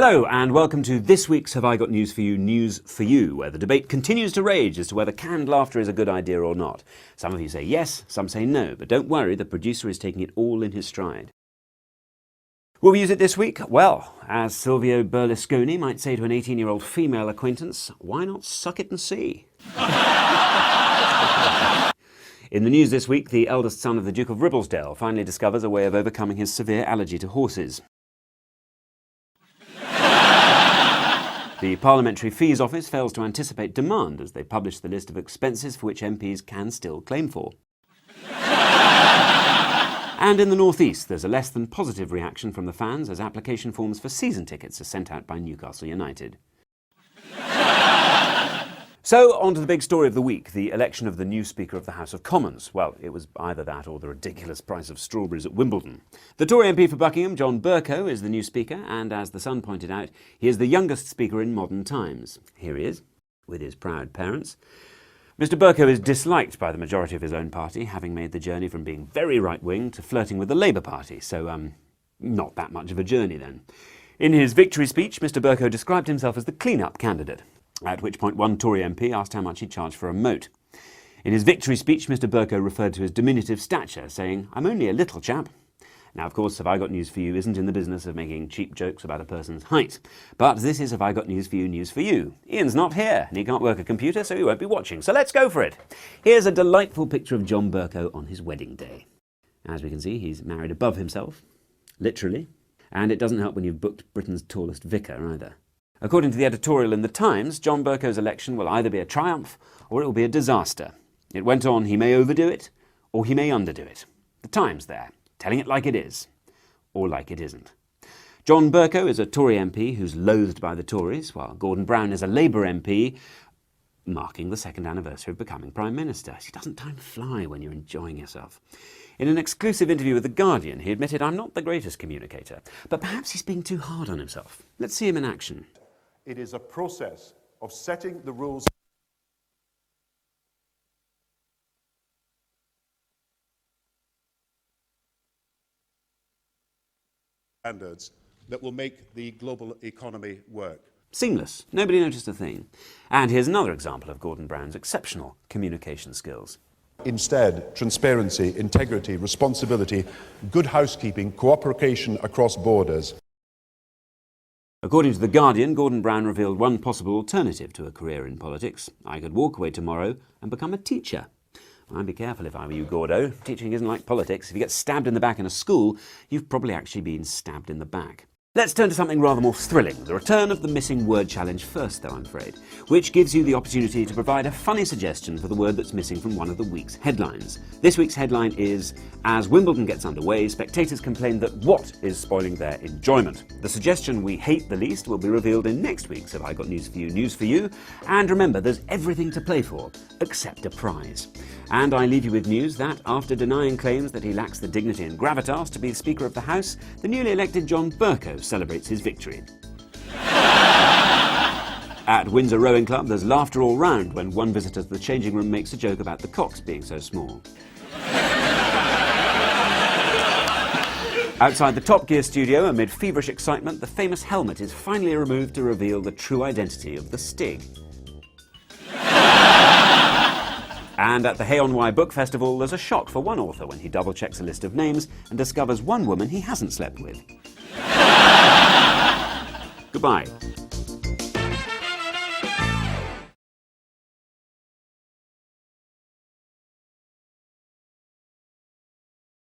Hello and welcome to this week's Have I Got News For You, where the debate continues to rage as to whether canned laughter is a good idea or not. Some of you say yes, some say no, but don't worry, the producer is taking it all in his stride. Will we use it this week? Well, as Silvio Berlusconi might say to an 18-year-old female acquaintance, why not suck it and see? In the news this week, the eldest son of the Duke of Ribblesdale finally discovers a way of overcoming his severe allergy to horses. The Parliamentary Fees Office fails to anticipate demand as they publish the list of expenses for which MPs can still claim for. And in the North East, there's a less than positive reaction from the fans as application forms for season tickets are sent out by Newcastle United. So, on to the big story of the week, the election of the new Speaker of the House of Commons. Well, it was either that or the ridiculous price of strawberries at Wimbledon. The Tory MP for Buckingham, John Bercow, is the new Speaker, and as The Sun pointed out, he is the youngest Speaker in modern times. Here he is, with his proud parents. Mr Bercow is disliked by the majority of his own party, having made the journey from being very right-wing to flirting with the Labour Party, so, not that much of a journey then. In his victory speech, Mr Bercow described himself as the clean-up candidate, at which point one Tory MP asked how much he'd charge for a moat. In his victory speech, Mr Bercow referred to his diminutive stature, saying, "I'm only a little chap." Now, of course, Have I Got News For You isn't in the business of making cheap jokes about a person's height. But this is Have I Got News For You. Ian's not here, and he can't work a computer, so he won't be watching. So let's go for it. Here's a delightful picture of John Bercow on his wedding day. As we can see, he's married above himself, literally. And it doesn't help when you've booked Britain's tallest vicar, either. According to the editorial in The Times, John Bercow's election will either be a triumph or it will be a disaster. It went on, he may overdo it or he may underdo it. The Times there, telling it like it is, or like it isn't. John Bercow is a Tory MP who's loathed by the Tories, while Gordon Brown is a Labour MP, marking the second anniversary of becoming Prime Minister. See, doesn't time fly when you're enjoying yourself? In an exclusive interview with The Guardian, he admitted, "I'm not the greatest communicator, but perhaps he's being too hard on himself." Let's see him in action. It is a process of setting the rules standards that will make the global economy work. Seamless. Nobody noticed a thing. And here's another example of Gordon Brown's exceptional communication skills. Instead, transparency, integrity, responsibility, good housekeeping, cooperation across borders. According to The Guardian, Gordon Brown revealed one possible alternative to a career in politics. "I could walk away tomorrow and become a teacher." Well, I'd be careful if I were you, Gordo. Teaching isn't like politics. If you get stabbed in the back in a school, you've probably actually been stabbed in the back. Let's turn to something rather more thrilling. The return of the missing word challenge first, though, I'm afraid, which gives you the opportunity to provide a funny suggestion for the word that's missing from one of the week's headlines. This week's headline is, "As Wimbledon gets underway, spectators complain that what is spoiling their enjoyment?" The suggestion we hate the least will be revealed in next week's Have I Got News For You. And remember, there's everything to play for, except a prize. And I leave you with news that, after denying claims that he lacks the dignity and gravitas to be the Speaker of the House, the newly elected John Bercow celebrates his victory. At Windsor Rowing Club, there's laughter all round when one visitor to the changing room makes a joke about the cocks being so small. Outside the Top Gear studio, amid feverish excitement, the famous helmet is finally removed to reveal the true identity of the Stig. And at the Hay-on-Wye Book Festival, there's a shock for one author when he double-checks a list of names and discovers one woman he hasn't slept with. Goodbye.